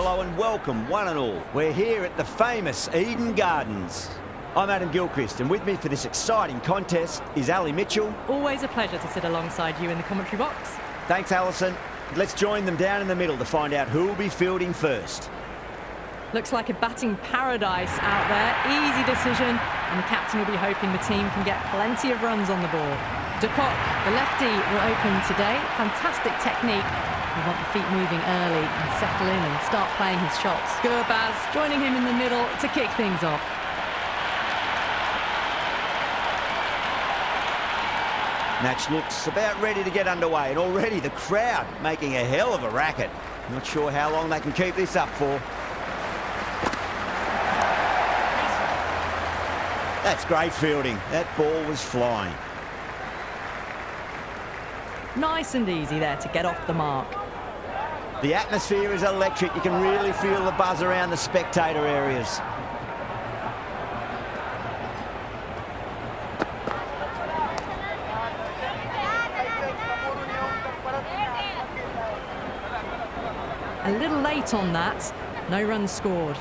Hello and welcome, one and all. We're here at the famous Eden Gardens. I'm Adam Gilchrist, and with me for this exciting contest is Ali Mitchell. Always a pleasure to sit alongside you in the commentary box. Thanks, Alison. Let's join them down in the middle to find out who will be fielding first. Looks like a batting paradise out there. Easy decision, and the captain will be hoping the team can get plenty of runs on the board. De Kock, the lefty, will open today. Fantastic technique. We want the feet moving early and settle in and start playing his shots. Gurbaz joining him in the middle to kick things off. Match looks about ready to get underway, and already the crowd making a hell of a racket. Not sure how long they can keep this up for. That's great fielding. That ball was flying. Nice and easy there to get off the mark. The atmosphere is electric. You can really feel the buzz around the spectator areas. A little late on that. No runs scored.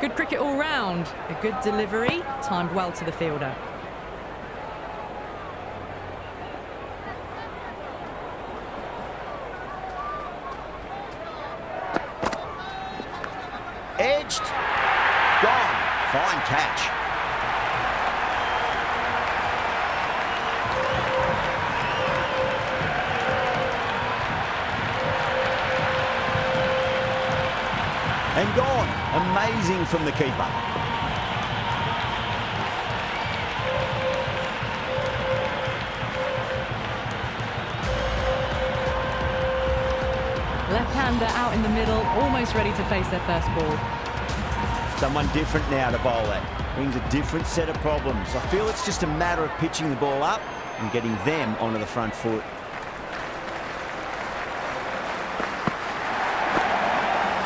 Good cricket all round. A good delivery, timed well to the fielder. Edged. Gone. Fine catch. And gone. Amazing from the keeper. Left-hander out in the middle, almost ready to face their first ball. Someone different now to bowl at. Brings a different set of problems. I feel it's just a matter of pitching the ball up and getting them onto the front foot.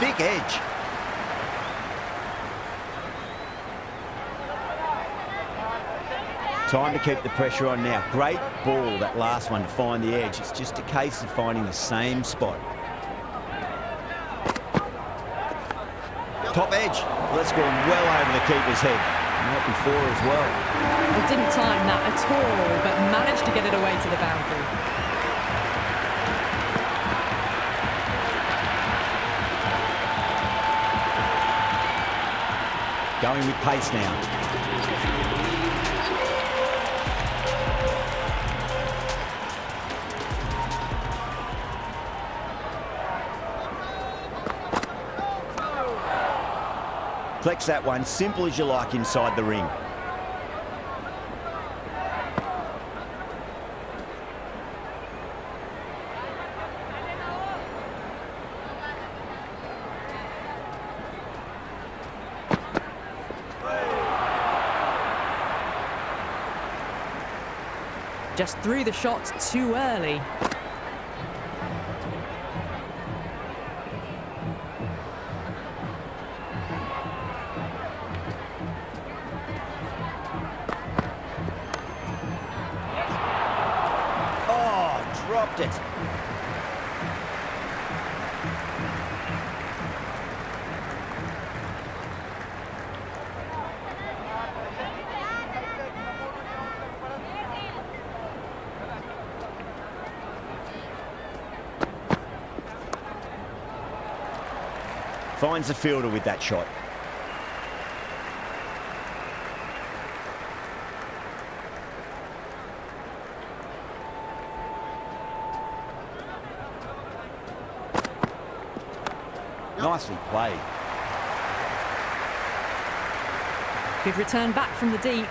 Thick edge. Time to keep the pressure on now. Great ball, that last one, to find the edge. It's just a case of finding the same spot. Top edge. Well, that's gone well over the keeper's head. Not before as well. They didn't time that at all, but managed to get it away to the boundary. Going with pace now. Flex that one, simple as you like inside the ring. Just threw the shot too early. Dropped it. Finds the fielder with that shot. Nicely played. Good return back from the deep.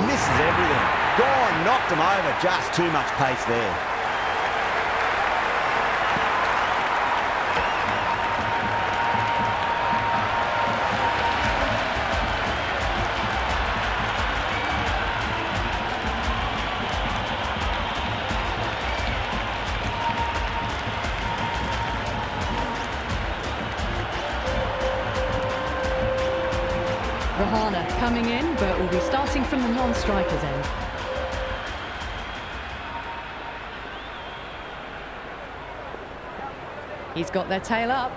Misses everything. Gone, knocked him over. Just too much pace there. Rahana coming in, but will be starting from the non-strikers end. He's got their tail up.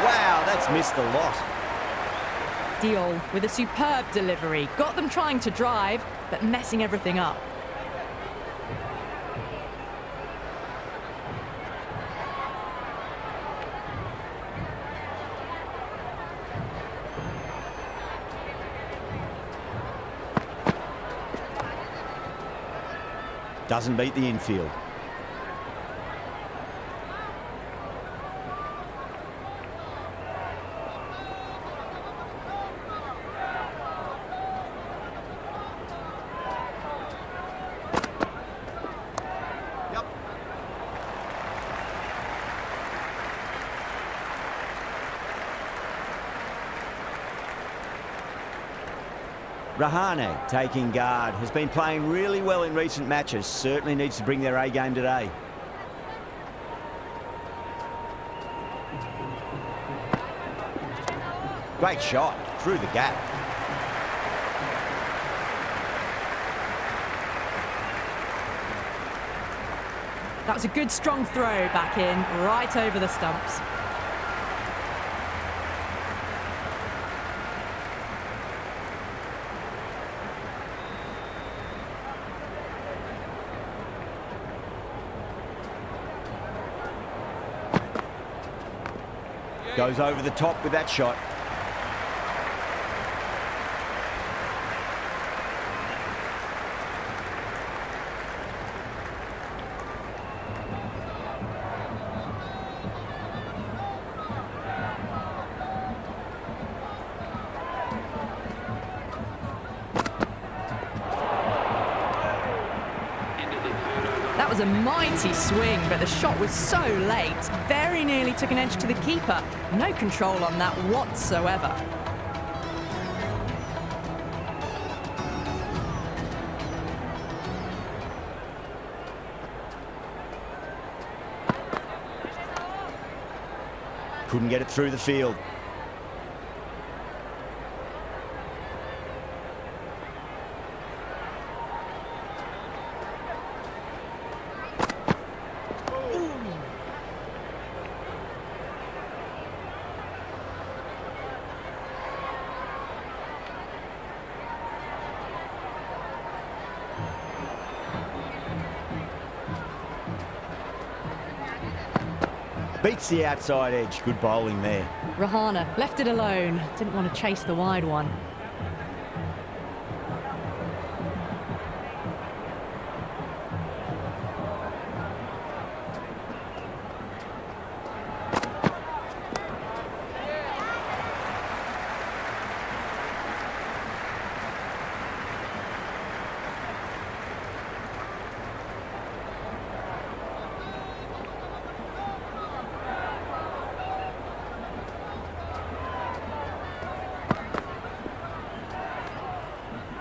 Wow, that's missed the lot. Diol with a superb delivery. Got them trying to drive, but messing everything up. Doesn't beat the infield. Rahane taking guard, has been playing really well in recent matches, certainly needs to bring their A game today. Great shot, through the gap. That was a good strong throw back in, right over the stumps. Goes over the top with that shot. That was a mighty swing, but the shot was so late. Very nearly took an edge to the keeper. No control on that whatsoever. Couldn't get it through the field. Beats the outside edge. Good bowling there. Rahana left it alone. Didn't want to chase the wide one.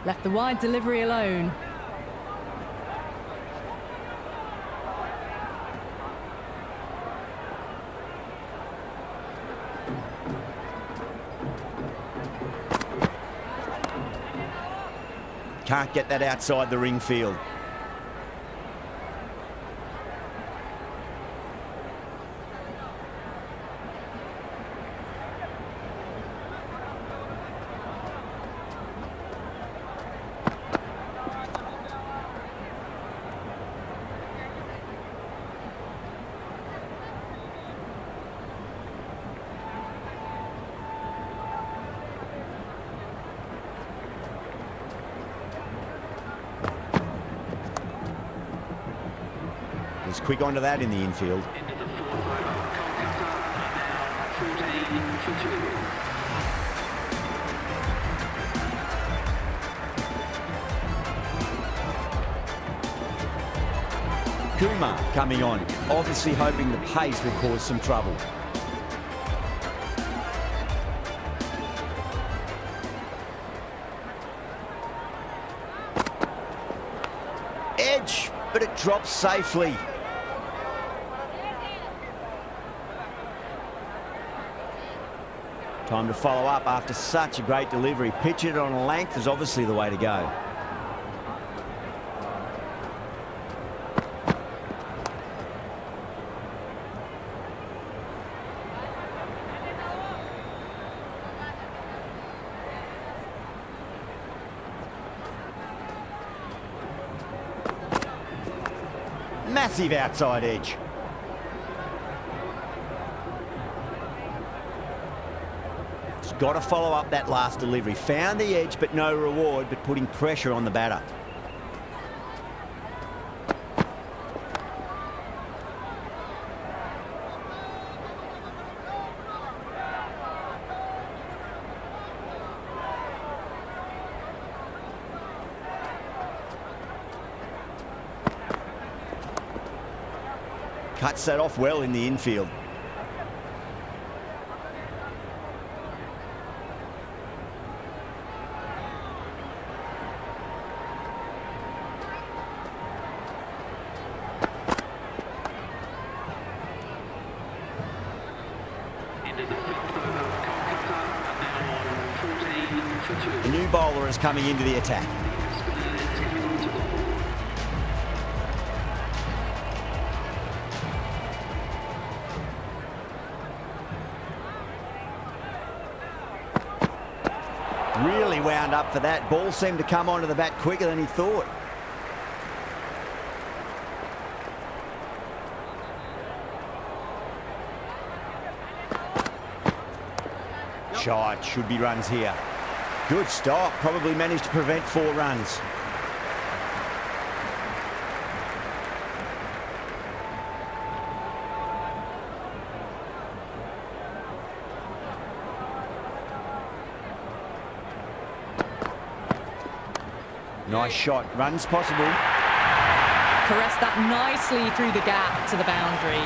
Left the wide delivery alone. Can't get that outside the ring field. Was quick onto that in the infield. Into the fourth over, Kolkata are now 14 for 2. Kumar coming on, obviously hoping the pace will cause some trouble. Edge, but it drops safely. Time to follow up after such a great delivery. Pitch it on a length is obviously the way to go. Massive outside edge. He's got to follow up that last delivery. Found the edge, but no reward, but putting pressure on the batter. Cuts that off well in the infield. Into the fifth over, Kolkata, now on 14 for 2. The new bowler is coming into the attack. Spurs coming onto the ball. Really wound up for that. Ball seemed to come onto the bat quicker than he thought. Shot, should be runs here. Good stop, probably managed to prevent 4 runs. Nice shot, runs possible. Caressed that nicely through the gap to the boundary.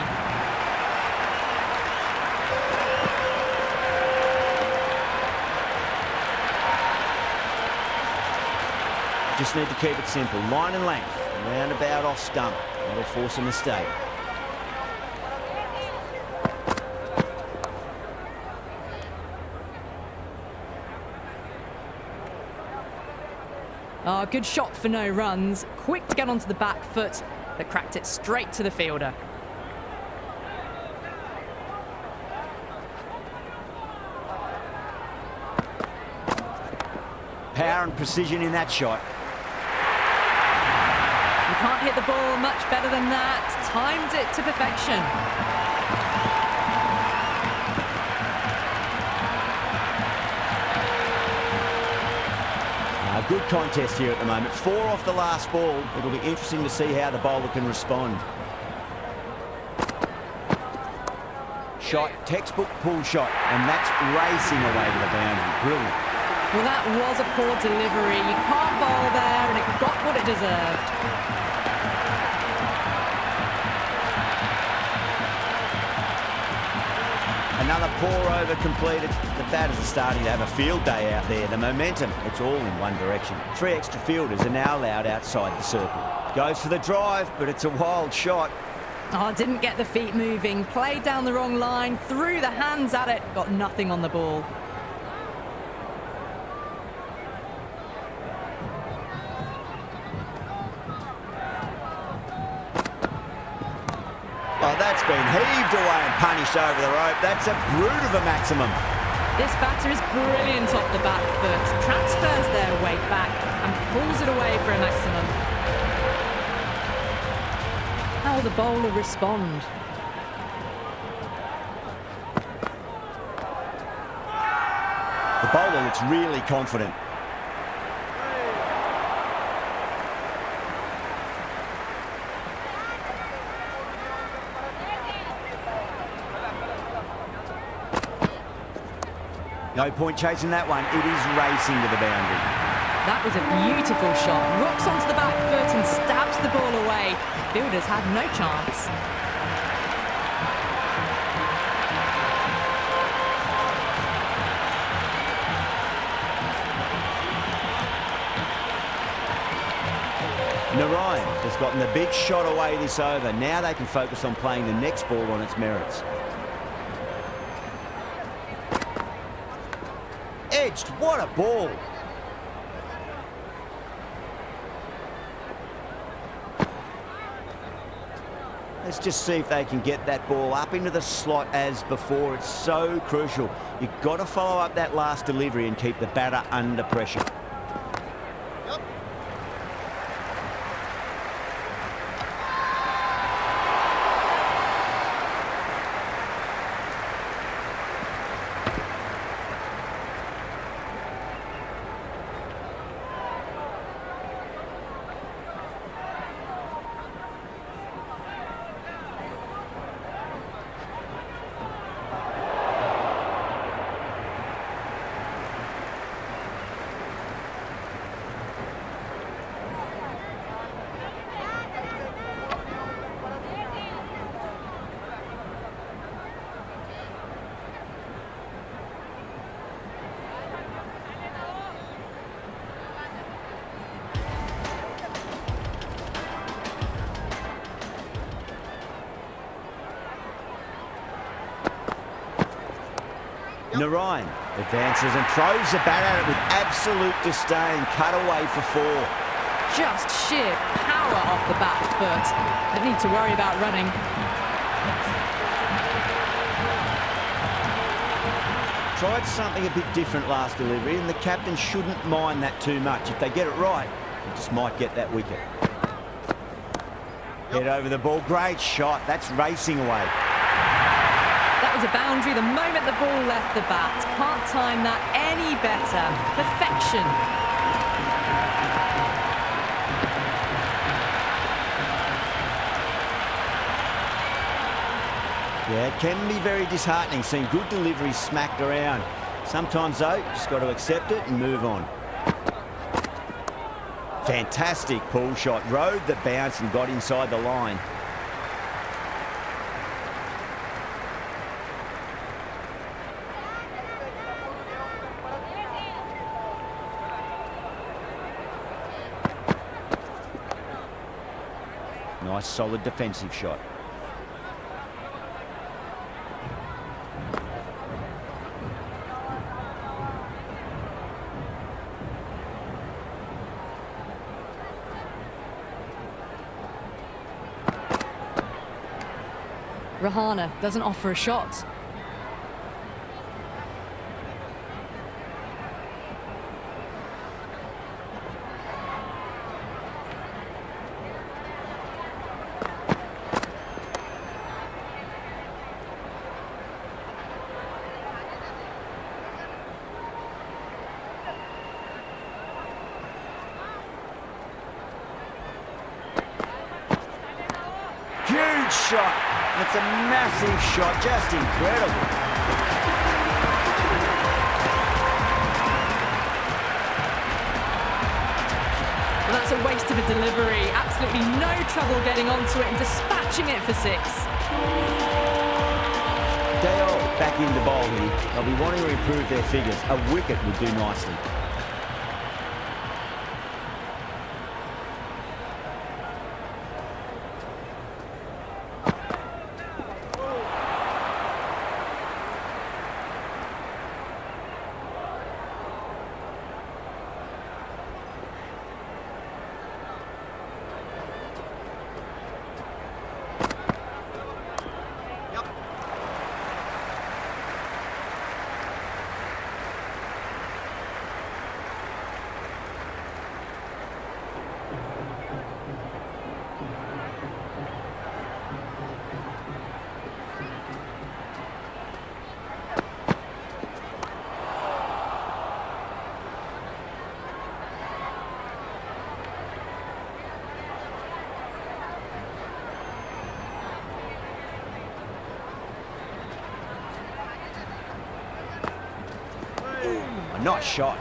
Just need to keep it simple. Line and length, roundabout off stump. That'll force a mistake. Oh, good shot for no runs. Quick to get onto the back foot, but cracked it straight to the fielder. Power and precision in that shot. You can't hit the ball much better than that. Timed it to perfection. Good contest here at the moment. 4 off the last ball. It'll be interesting to see how the bowler can respond. Shot, textbook pull shot, and that's racing away to the boundary. Brilliant. Well, that was a poor delivery. You can't bowl there, and it got what it deserved. Another poor over completed. The batters are starting to have a field day out there. The momentum, it's all in one direction. 3 extra fielders are now allowed outside the circle. Goes for the drive, but it's a wild shot. Oh, didn't get the feet moving. Played down the wrong line, threw the hands at it, got nothing on the ball. Oh, that's been heaved away and punished over the rope. That's a brute of a maximum. This batter is brilliant off the back foot. Transfers their weight back and pulls it away for a maximum. How will the bowler respond? The bowler looks really confident. No point chasing that one. It is racing to the boundary. That was a beautiful shot. Rocks onto the back foot and stabs the ball away. Fielders had no chance. Narayan has gotten the big shot away this over. Now they can focus on playing the next ball on its merits. Edged, what a ball. Let's just see if they can get that ball up into the slot as before. It's so crucial. You've got to follow up that last delivery and keep the batter under pressure. Narayan advances and throws the bat at it with absolute disdain. Cut away for 4. Just sheer power off the bat foot. Don't need to worry about running. Tried something a bit different last delivery, and the captain shouldn't mind that too much. If they get it right, they just might get that wicket. Head over the ball. Great shot. That's racing away. That was a boundary the moment the ball left the bat. Can't time that any better. Perfection. Yeah, it can be very disheartening seeing good deliveries smacked around. Sometimes, though, you just got to accept it and move on. Fantastic pull shot. Rode the bounce and got inside the line. Nice, solid defensive shot. Rahana doesn't offer a shot. Huge shot. It's a massive shot, just incredible. Well, that's a waste of a delivery. Absolutely no trouble getting onto it and dispatching it for 6. Dale back into bowl here. They'll be wanting to improve their figures. A wicket would do nicely. A nice shot.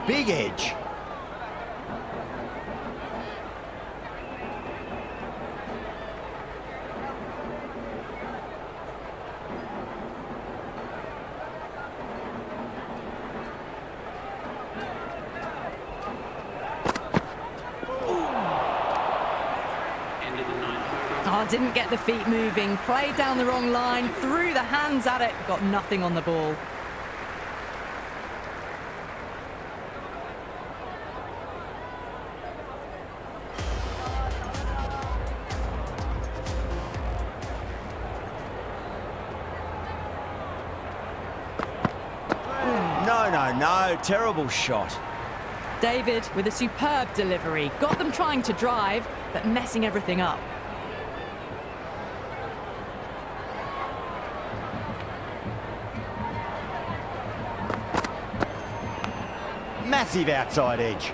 Big edge. Didn't get the feet moving, played down the wrong line, threw the hands at it, got nothing on the ball. No, terrible shot. David with a superb delivery. Got them trying to drive, but messing everything up. Massive outside edge.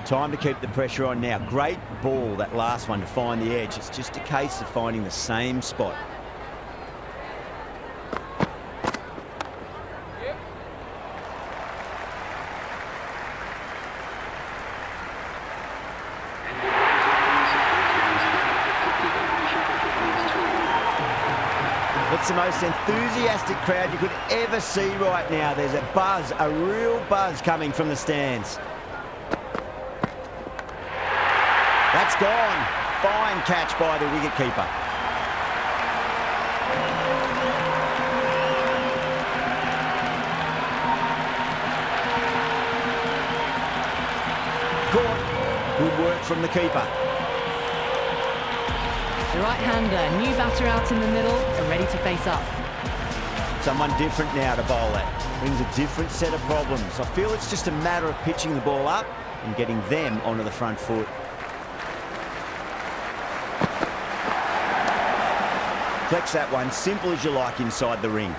Time to keep the pressure on now. Great ball, that last one, to find the edge. It's just a case of finding the same spot. It's the most enthusiastic crowd you could ever see right now. There's a buzz, a real buzz coming from the stands. That's gone. Fine catch by the wicketkeeper. Caught. Good work from the keeper. The right-hander, new batter out in the middle and ready to face up. Someone different now to bowl at. Brings a different set of problems. I feel it's just a matter of pitching the ball up and getting them onto the front foot. Flex that one, simple as you like, inside the ring.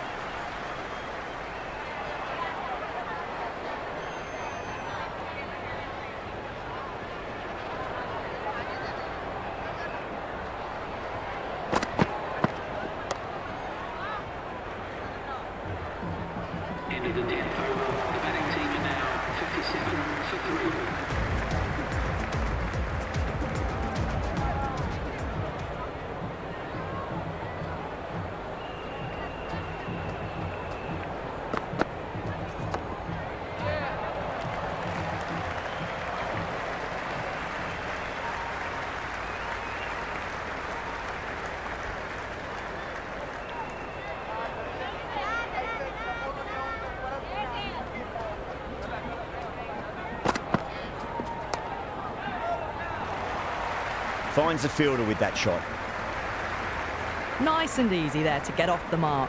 End of the 10th over. The batting team are now 57 for 3. Finds the fielder with that shot. Nice and easy there to get off the mark.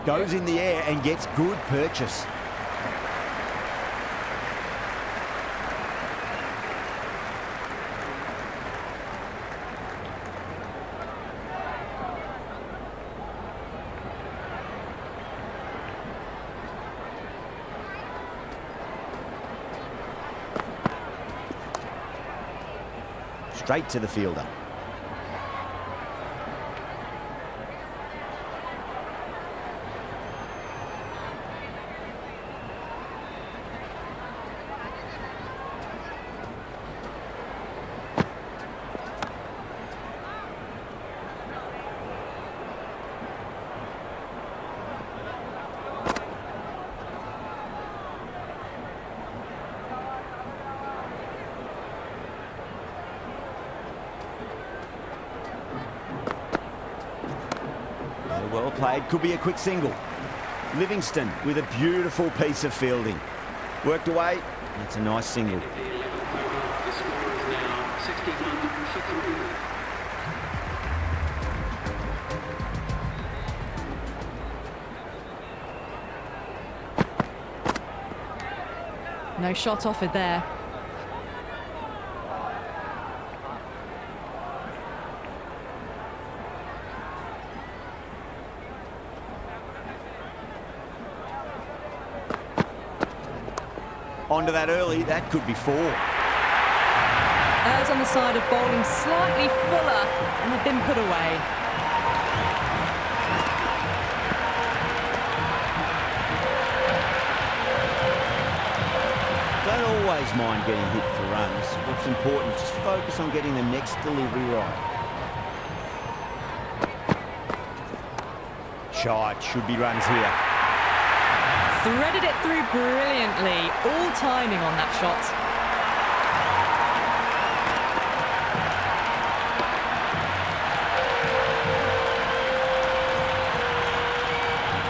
Goes in the air and gets good purchase. Straight to the fielder. Well played, could be a quick single. Livingston with a beautiful piece of fielding. Worked away, that's a nice single. The 11th over. The score is now 61 for 3. No shot offered there. Onto that early, that could be 4. Errs on the side of bowling slightly fuller and have been put away. Don't always mind getting hit for runs. What's important, just focus on getting the next delivery right. Shot, should be runs here. Threaded it through brilliantly. All timing on that shot.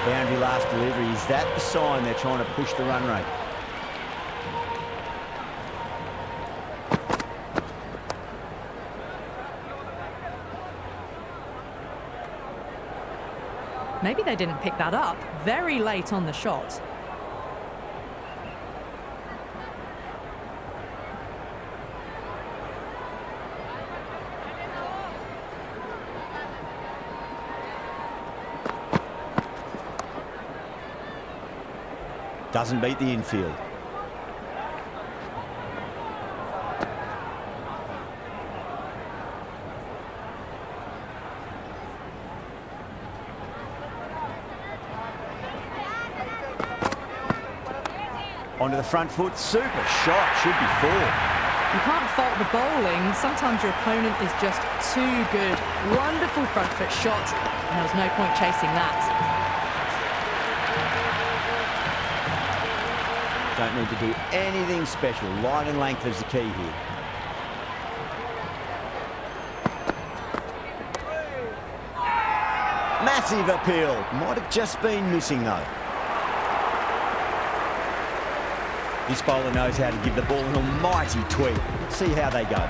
Boundary last delivery. Is that the sign they're trying to push the run rate? Maybe they didn't pick that up very late on the shot. Doesn't beat the infield. Onto the front foot, super shot, should be four. You can't fault the bowling. Sometimes your opponent is just too good. Wonderful front foot shot, and there was no point chasing that. Don't need to do anything special. Line and length is the key here. Massive appeal. Might have just been missing though. This bowler knows how to give the ball an almighty tweak. Let's see how they go.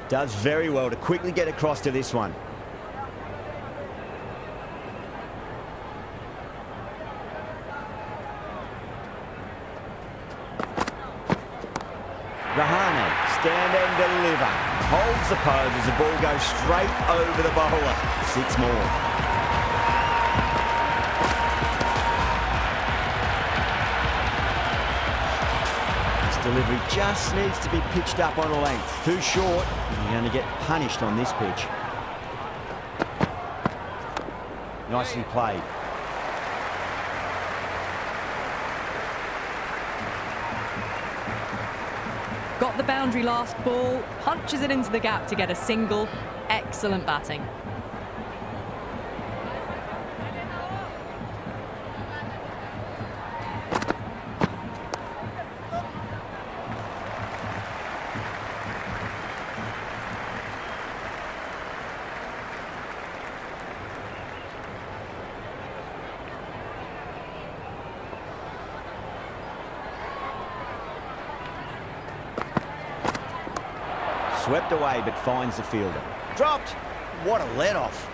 Does very well to quickly get across to this one. Rahane, stand and deliver. Holds the pose as the ball goes straight over the bowler. 6 more. This delivery just needs to be pitched up on a length. Too short, and you're going to get punished on this pitch. Nicely played. Got the boundary last ball, punches it into the gap to get a single. Excellent batting. Swept away but finds the fielder. Dropped! What a let-off.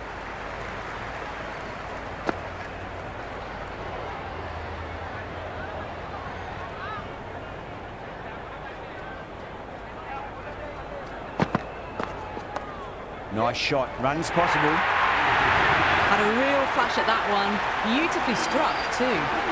Nice shot. Runs possible. Had a real flash at that one. Beautifully struck too.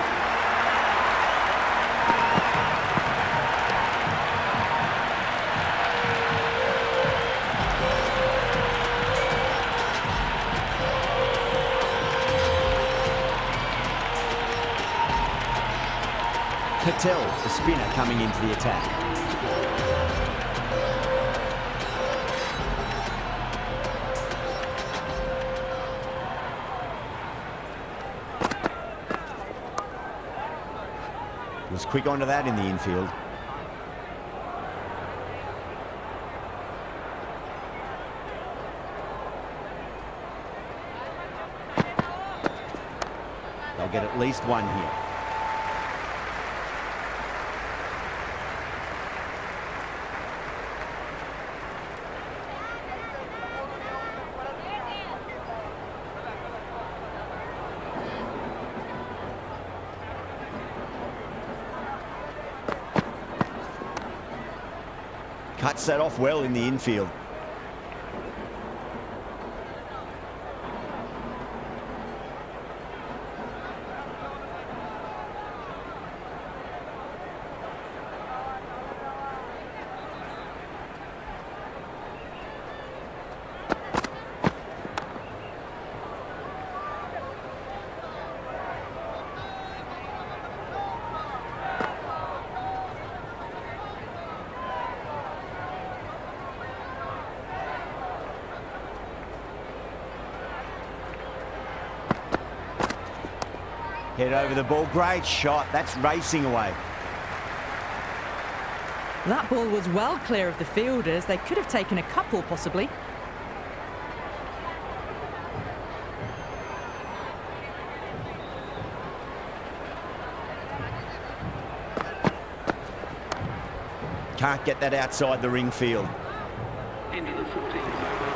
Patel, the spinner, coming into the attack. Was quick onto that in the infield. They'll get at least one here. Cuts that off well in the infield. Head over the ball. Great shot. That's racing away. That ball was well clear of the fielders. They could have taken a couple, possibly. Can't get that outside the ring field. End of the 14th over.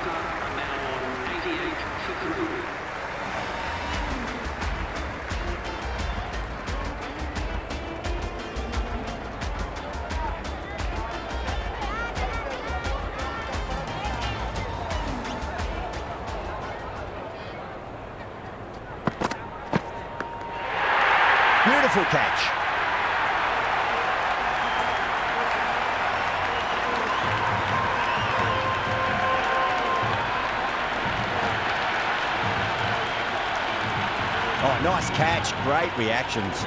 Kolkata now on 88 for 3. Beautiful catch. Oh, nice catch. Great reactions.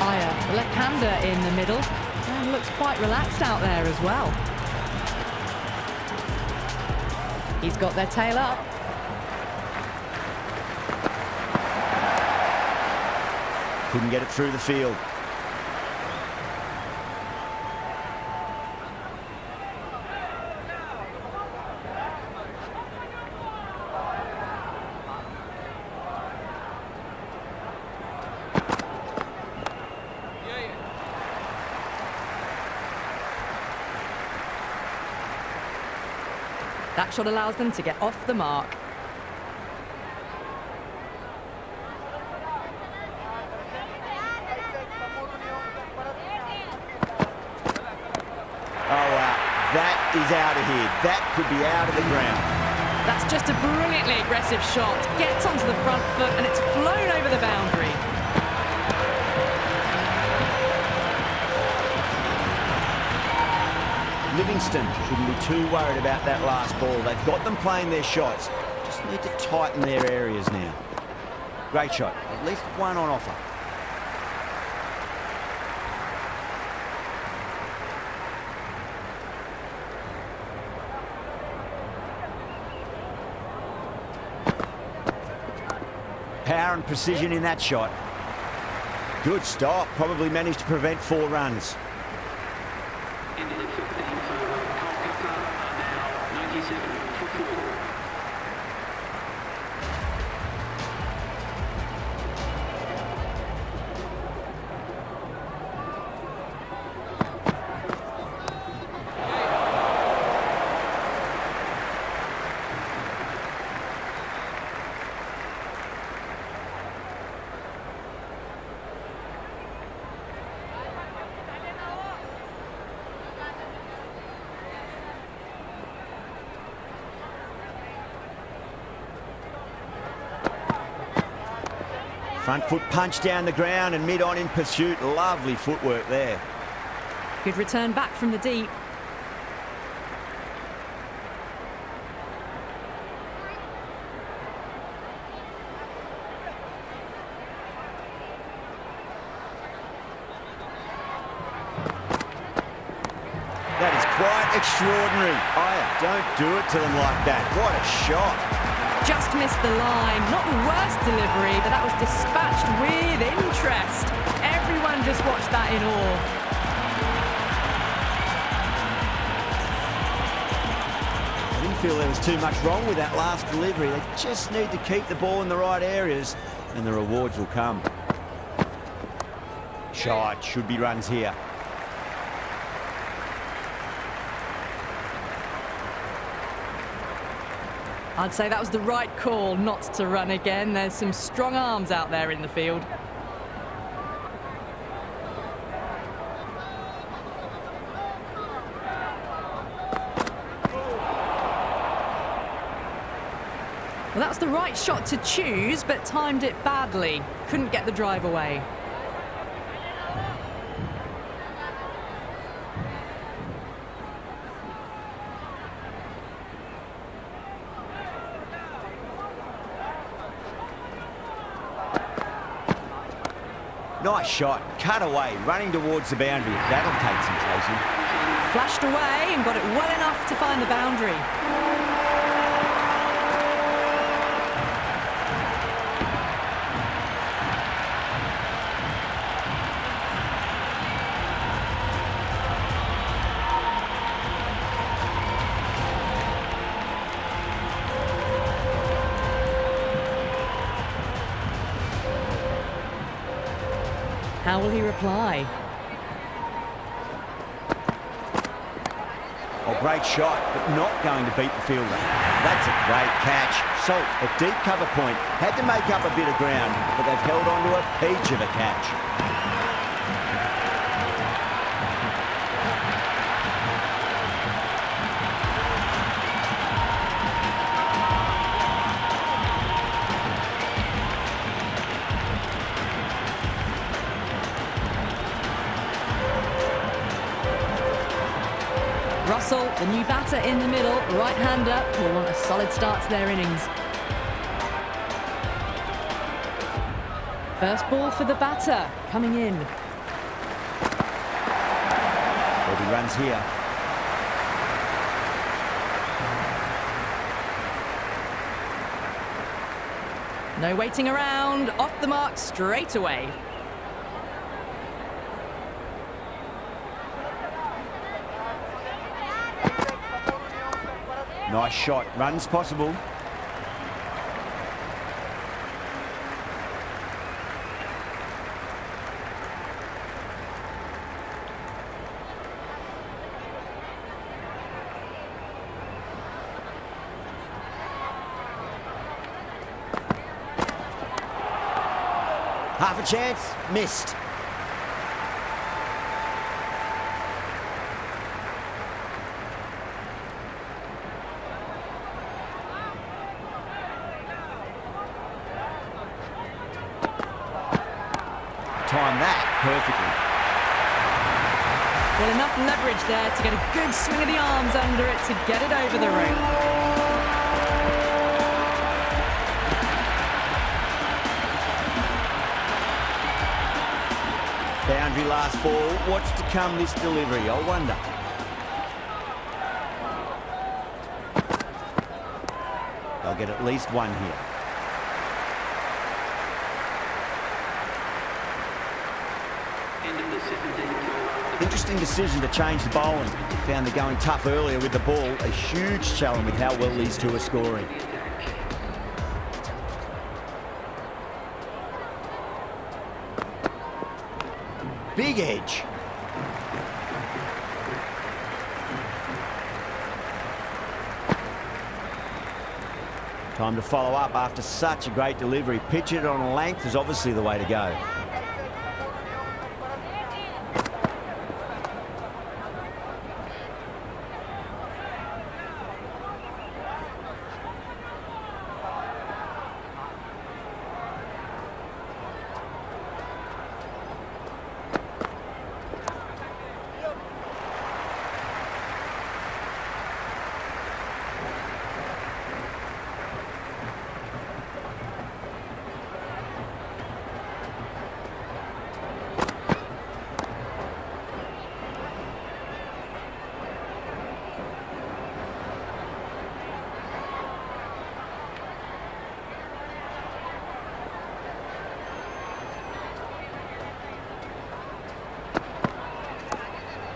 Aya, the left-hander in the middle, and looks quite relaxed out there as well. He's got their tail up. Couldn't get it through the field. That shot allows them to get off the mark. Oh, wow. That is out of here. That could be out of the ground. That's just a brilliantly aggressive shot. Gets onto the front foot and it's flown over the boundary. Livingston shouldn't be too worried about that last ball. They've got them playing their shots. Just need to tighten their areas now. Great shot. At least one on offer. Power and precision in that shot. Good stop. Probably managed to prevent 4 runs. End of the 15th over. Kolkata are now 97 for 4. Front foot punch down the ground and mid-on in pursuit. Lovely footwork there. Good return back from the deep. That is quite extraordinary. Don't do it to them like that. What a shot. Just missed the line. Not the worst delivery, but that was dispatched with interest. Everyone just watched that in awe. I didn't feel there was too much wrong with that last delivery. They just need to keep the ball in the right areas and the rewards will come. Shot. Should be runs here. I'd say that was the right call not to run again. There's some strong arms out there in the field. Well, that's the right shot to choose, but timed it badly. Couldn't get the drive away. Nice shot. Cut away. Running towards the boundary. That'll take some chasing. Flashed away and got it well enough to find the boundary. How will he reply? Oh, great shot, but not going to beat the fielder. That's a great catch. So, a deep cover point. Had to make up a bit of ground, but they've held on to a peach of a catch. Russell, the new batter in the middle, right-hander, will want a solid start to their innings. First ball for the batter, coming in. Bobby runs here. No waiting around, off the mark straight away. Nice shot, runs possible. Half a chance, missed. Time that perfectly. Well, enough leverage there to get a good swing of the arms under it to get it over the rope. Boundary last ball. What's to come this delivery, I wonder. They'll get at least one here. Interesting decision to change the bowling. Found they're going tough earlier with the ball. A huge challenge with how well these two are scoring. Big edge. Time to follow up after such a great delivery. Pitch it on a length is obviously the way to go.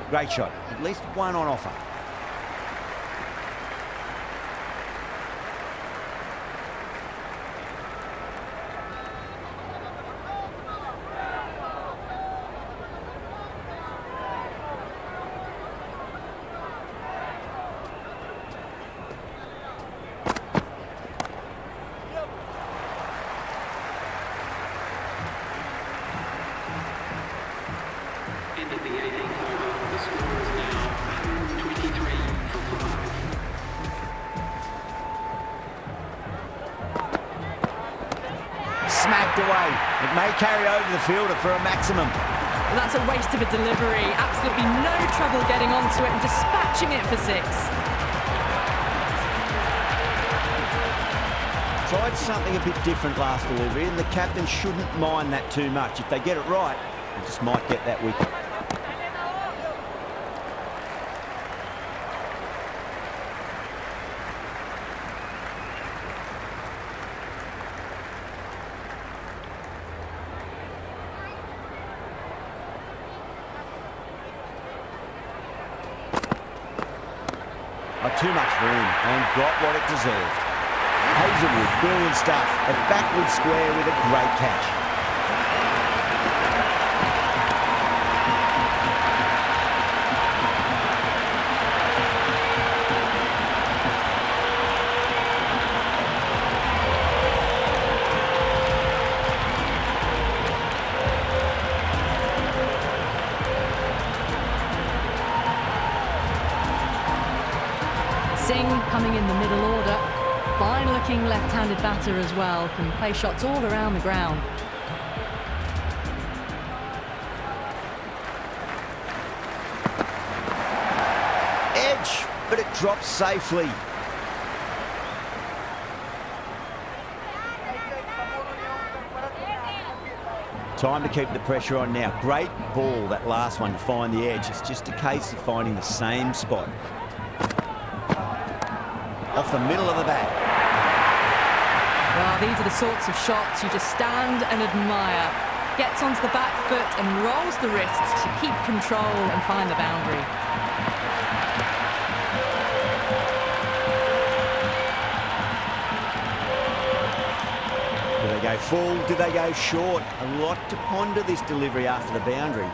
Great shot. At least one on offer. Ended the 18th over. The score is now 123 for 5. Smacked away. It may carry over the fielder for a maximum. Well, that's a waste of a delivery. Absolutely no trouble getting onto it and dispatching it for 6. Tried something a bit different last delivery, and the captain shouldn't mind that too much. If they get it right, they just might get that wicket. Too much room and got what it deserved. Hazelwood, brilliant stuff. A backward square with a great catch. Singh coming in the middle order. Fine-looking left-handed batter as well. Can play shots all around the ground. Edge, but it drops safely. Time to keep the pressure on now. Great ball, that last one, to find the edge. It's just a case of finding the same spot. Off the middle of the bat. Well, these are the sorts of shots you just stand and admire. Gets onto the back foot and rolls the wrists to keep control and find the boundary. Do they go full? Do they go short? A lot to ponder this delivery after the boundary.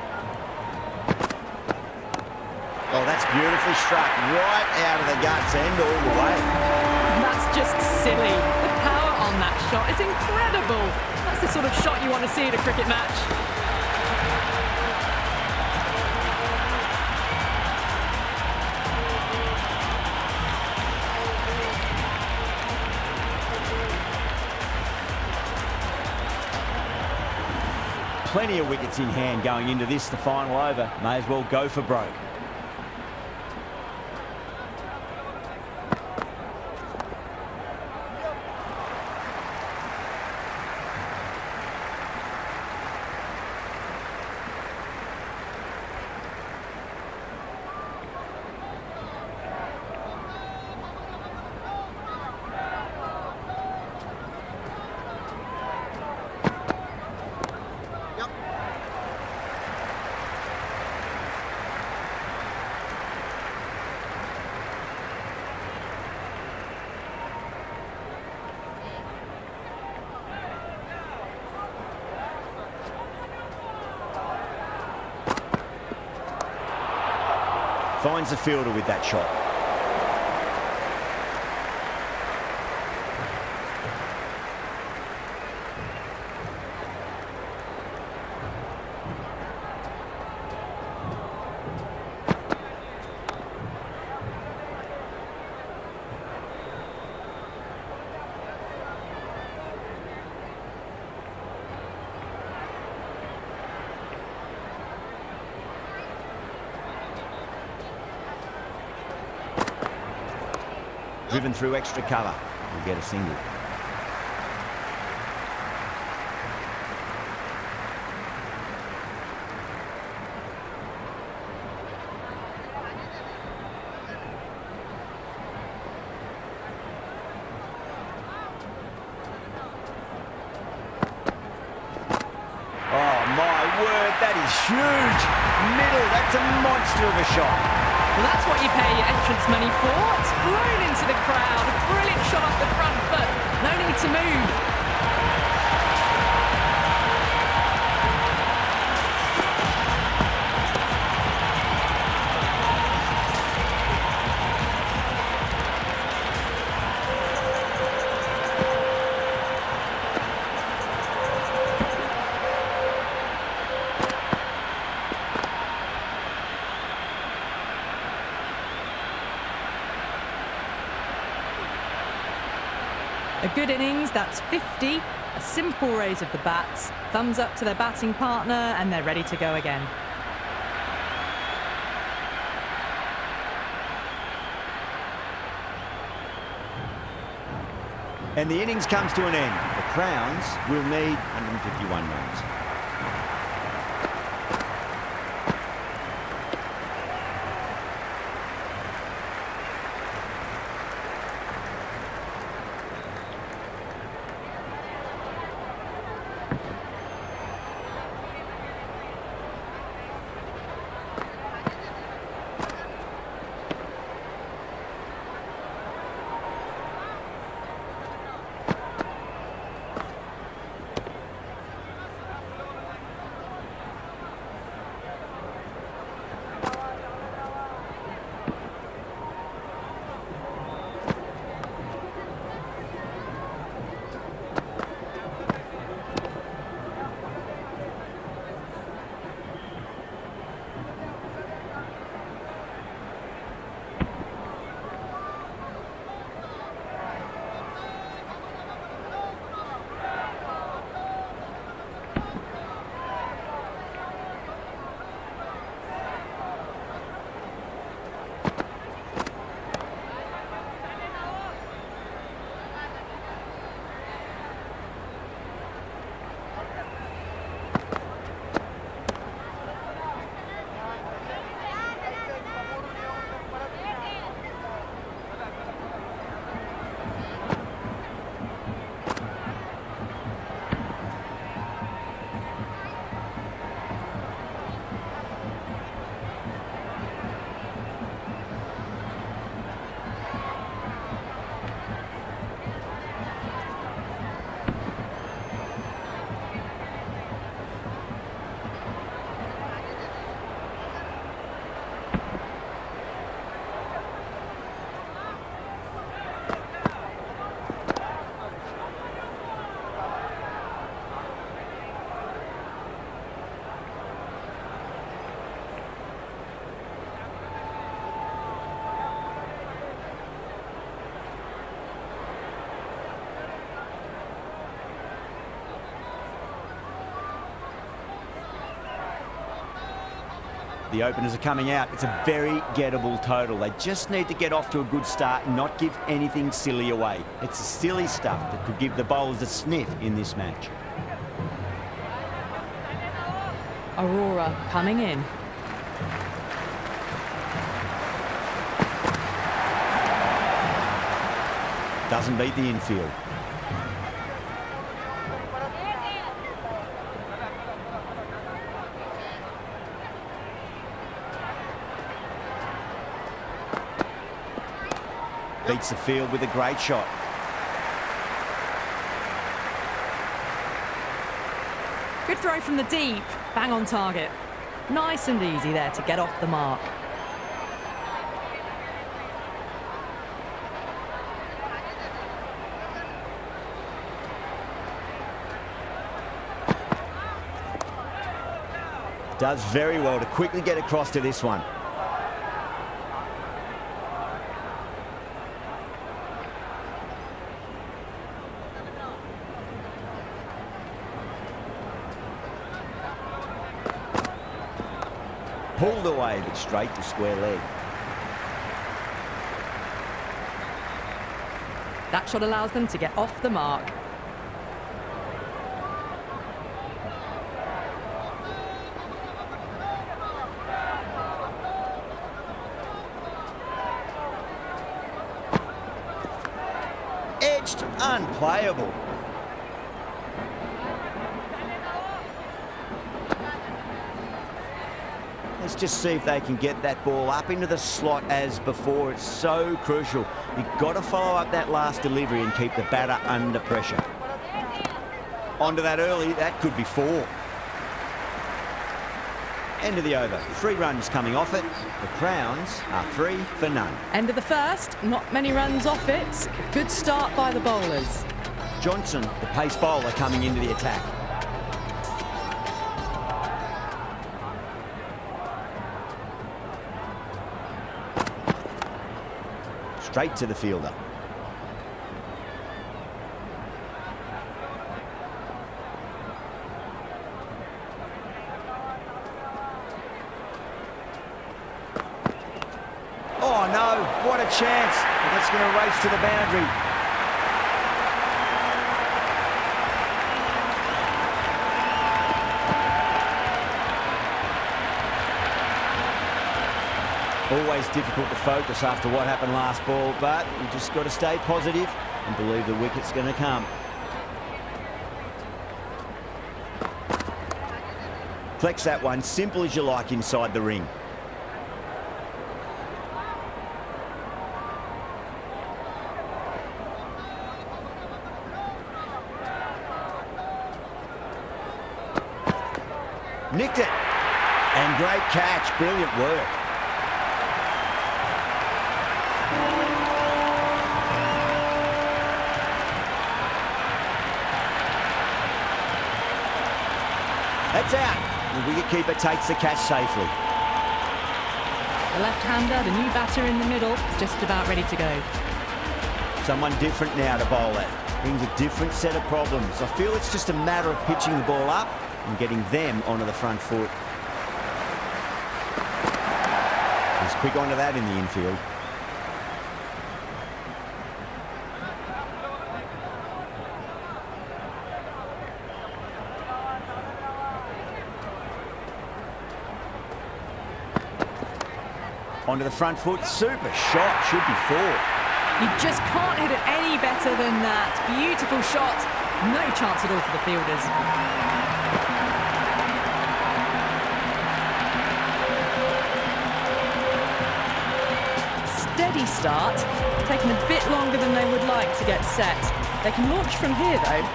Oh, that's beautifully struck. Right out of the guts and all the way. That's just silly. The power on that shot is incredible. That's the sort of shot you want to see at a cricket match. Plenty of wickets in hand going into this, the final over. May as well go for broke. Finds the fielder with that shot. Driven through extra cover. We'll get a single. Oh my word, that is huge. Middle, that's a monster of a shot. Well, that's what you pay your entrance money for. It's flown into the crowd. A brilliant shot off the front foot. No need to move. A good innings, that's 50. A simple raise of the bats. Thumbs up to their batting partner and they're ready to go again. And the innings comes to an end. The Crowns will need 151 runs. The openers are coming out. It's a very gettable total. They just need to get off to a good start and not give anything silly away. It's the silly stuff that could give the bowlers a sniff in this match. Aurora coming in. Doesn't beat the infield. Beats the field with a great shot. Good throw from the deep, bang on target. Nice and easy there to get off the mark. Does very well to quickly get across to this one. Pulled away, but straight to square leg. That shot allows them to get off the mark. Edged, unplayable. Let's just see if they can get that ball up into the slot as before. It's so crucial. You've got to follow up that last delivery and keep the batter under pressure. Onto that early, that could be 4. End of the over. 3 runs coming off it. The Crowns are 3 for none. End of the first, not many runs off it. Good start by the bowlers. Johnson, the pace bowler, coming into the attack. Straight to the fielder. Oh no, what a chance. That's going to race to the boundary. Always difficult to focus after what happened last ball, but you just got to stay positive and believe the wicket's going to come. Flex that one, simple as you like inside the ring. Nicked it. And great catch, brilliant work. That's out. The wicketkeeper takes the catch safely. The left-hander, the new batter in the middle, just about ready to go. Someone different now to bowl at. Brings a different set of problems. I feel it's just a matter of pitching the ball up and getting them onto the front foot. He's quick onto that in the infield. Onto the front foot, super shot, should be 4. You just can't hit it any better than that. Beautiful shot, no chance at all for the fielders. Steady start, taking a bit longer than they would like to get set. They can launch from here though.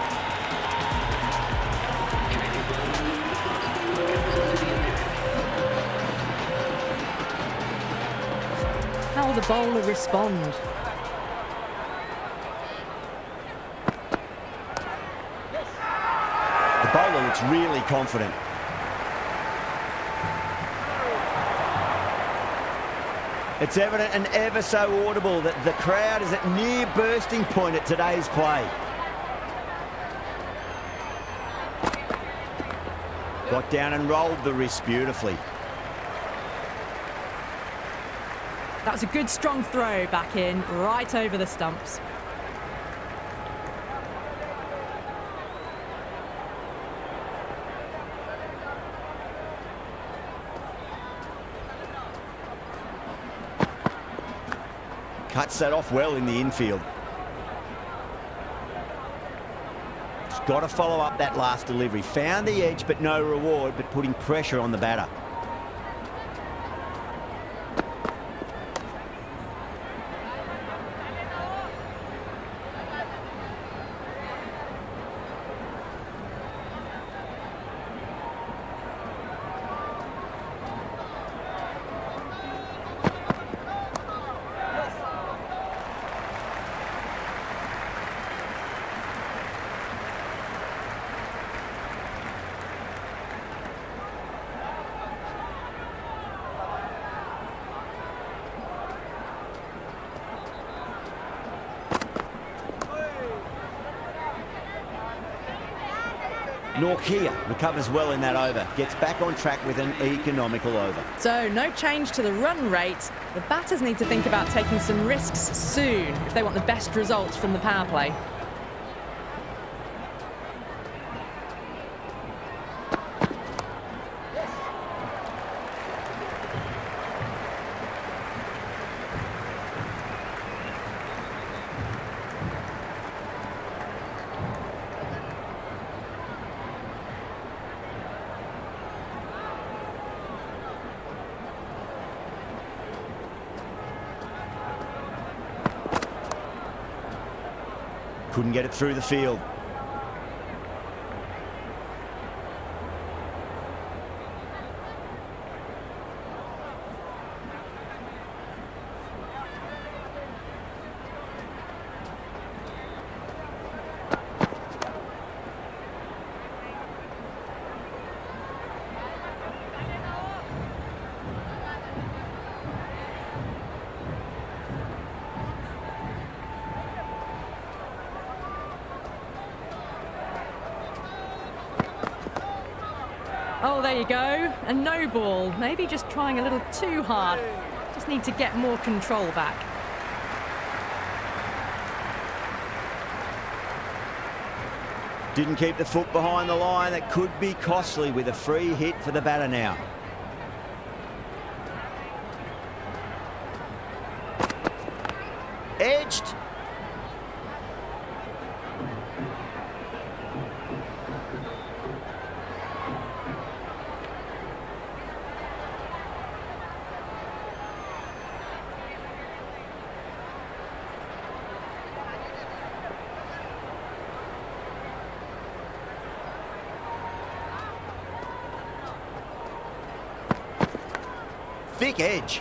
How will the bowler respond? The bowler looks really confident. It's evident and ever so audible that the crowd is at near bursting point at today's play. Got down and rolled the wrist beautifully. That was a good strong throw back in, right over the stumps. Cuts that off well in the infield. He's got to follow up that last delivery. Found the edge, but no reward, but putting pressure on the batter. Norkia recovers well in that over. Gets back on track with an economical over. So no change to the run rate. The batters need to think about taking some risks soon if they want the best results from the power play. Couldn't get it through the field. Oh, there you go. A no ball. Maybe just trying a little too hard. Just need to get more control back. Didn't keep the foot behind the line. That could be costly with a free hit for the batter now. Edged. Thick edge.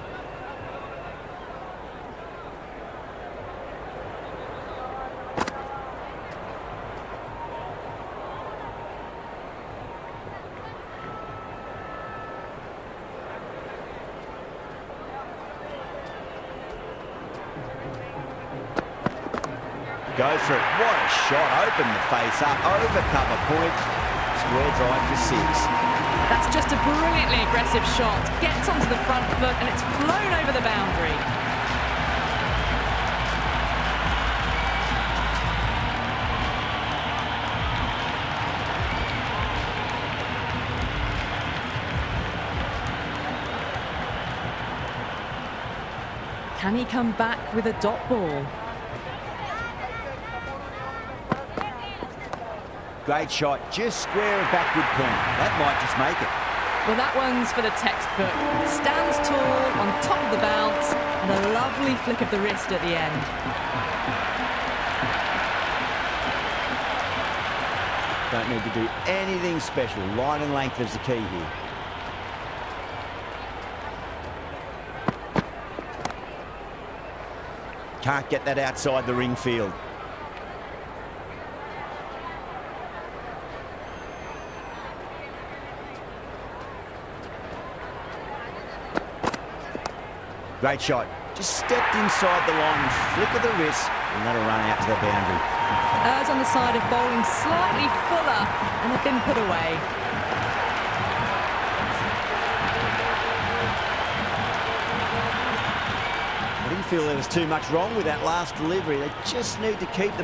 Go for it. What a shot. Open the face up. Over cover point. Square drive for 6. That's just a brilliantly aggressive shot. Gets onto the front foot and it's flown over the boundary. Can he come back with a dot ball? Great shot, just square of backward point. That might just make it. Well, that one's for the textbook. Stands tall on top of the bounce and a lovely flick of the wrist at the end. Don't need to do anything special. Line and length is the key here. Can't get that outside the ring field. Great shot. Just stepped inside the line, flick of the wrist, and that'll run out to the boundary. Errs on the side of bowling slightly fuller, and have been put away. didn't feel there was too much wrong with that last delivery. They just need to keep the